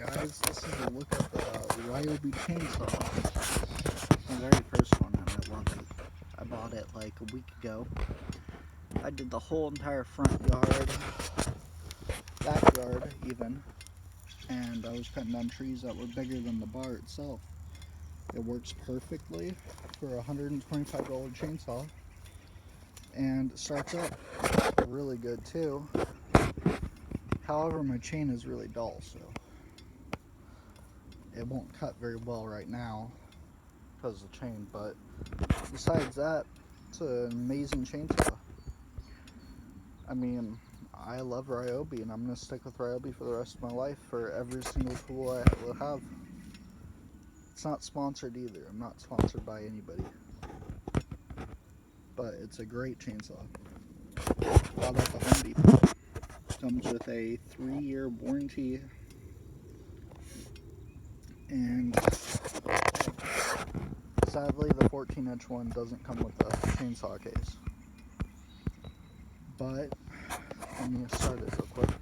guys, this is a look at the Ryobi chainsaw. My very first one, and I love it. I bought it like a week ago. I did the whole entire front yard, backyard even, and I was cutting down trees that were bigger than the bar itself. It works perfectly for a $125 chainsaw, and it starts up really good too. However, my chain is really dull, so it won't cut very well right now because of the chain, but besides that, it's an amazing chainsaw. I mean, I love Ryobi, and I'm going to stick with Ryobi for the rest of my life for every single tool I will have. It's not sponsored either. I'm not sponsored by anybody. But it's a great chainsaw. Bought at the Home Depot. Comes with a 3-year warranty. And sadly, the 14-inch one doesn't come with a chainsaw case. But let me start it real quick.